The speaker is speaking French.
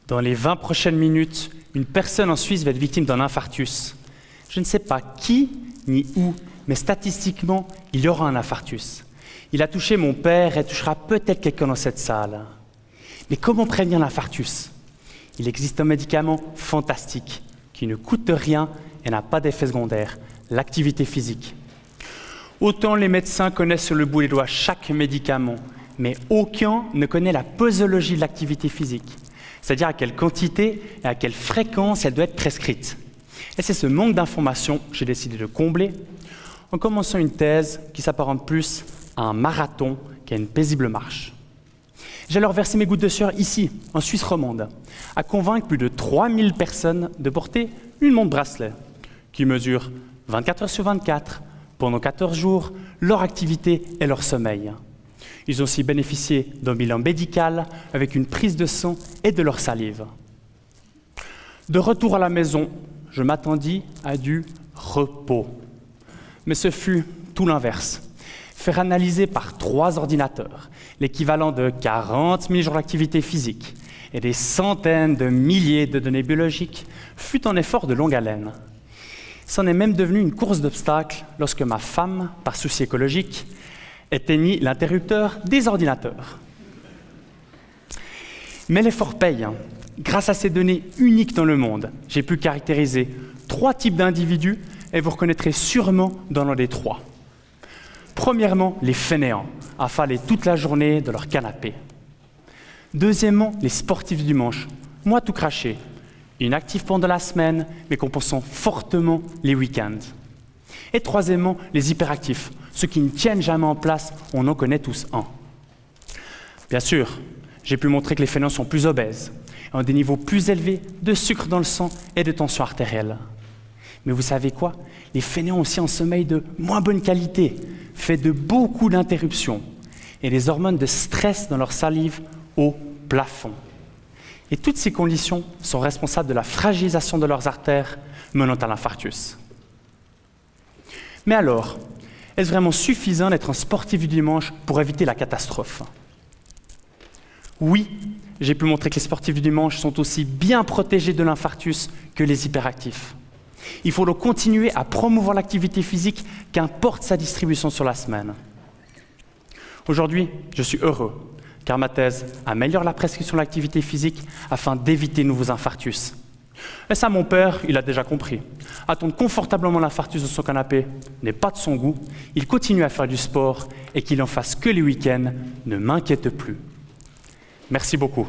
Dans les 20 prochaines minutes, une personne en Suisse va être victime d'un infarctus. Je ne sais pas qui ni où, mais statistiquement, il y aura un infarctus. Il a touché mon père et touchera peut-être quelqu'un dans cette salle. Mais comment prévenir l'infarctus? Il existe un médicament fantastique qui ne coûte rien et n'a pas d'effet secondaire, l'activité physique. Autant les médecins connaissent sur le bout des doigts chaque médicament, mais aucun ne connaît la posologie de l'activité physique. C'est-à-dire à quelle quantité et à quelle fréquence elle doit être prescrite. Et c'est ce manque d'informations que j'ai décidé de combler en commençant une thèse qui s'apparente plus à un marathon qu'à une paisible marche. J'ai alors versé mes gouttes de sueur ici, en Suisse romande, à convaincre plus de 3000 personnes de porter une montre bracelet qui mesure 24 heures sur 24, pendant 14 jours, leur activité et leur sommeil. Ils ont aussi bénéficié d'un bilan médical avec une prise de sang et de leur salive. De retour à la maison, je m'attendis à du repos. Mais ce fut tout l'inverse. Faire analyser par 3 ordinateurs l'équivalent de 40 000 jours d'activité physique et des centaines de milliers de données biologiques fut un effort de longue haleine. C'en est même devenu une course d'obstacles lorsque ma femme, par souci écologique, éteignit l'interrupteur des ordinateurs. Mais l'effort paye. Grâce à ces données uniques dans le monde, j'ai pu caractériser 3 types d'individus et vous reconnaîtrez sûrement dans l'un des 3. Premièrement, les fainéants, affalés toute la journée dans leur canapé. Deuxièmement, les sportifs du dimanche, moi tout craché, inactifs pendant la semaine, mais compensant fortement les week-ends. Et troisièmement, les hyperactifs, ceux qui ne tiennent jamais en place, on en connaît tous un. Bien sûr, j'ai pu montrer que les fainéants sont plus obèses, ont des niveaux plus élevés de sucre dans le sang et de tension artérielle. Mais vous savez quoi? Les fainéants ont aussi un sommeil de moins bonne qualité, fait de beaucoup d'interruptions, et des hormones de stress dans leur salive au plafond. Et toutes ces conditions sont responsables de la fragilisation de leurs artères menant à l'infarctus. Mais alors, est-ce vraiment suffisant d'être un sportif du dimanche pour éviter la catastrophe? Oui, j'ai pu montrer que les sportifs du dimanche sont aussi bien protégés de l'infarctus que les hyperactifs. Il faut donc continuer à promouvoir l'activité physique, qu'importe sa distribution sur la semaine. Aujourd'hui, je suis heureux, car ma thèse améliore la prescription de l'activité physique afin d'éviter de nouveaux infarctus. Et ça, mon père, il a déjà compris. Attendre confortablement l'infarctus de son canapé n'est pas de son goût. Il continue à faire du sport et qu'il en fasse que les week-ends ne m'inquiète plus. Merci beaucoup.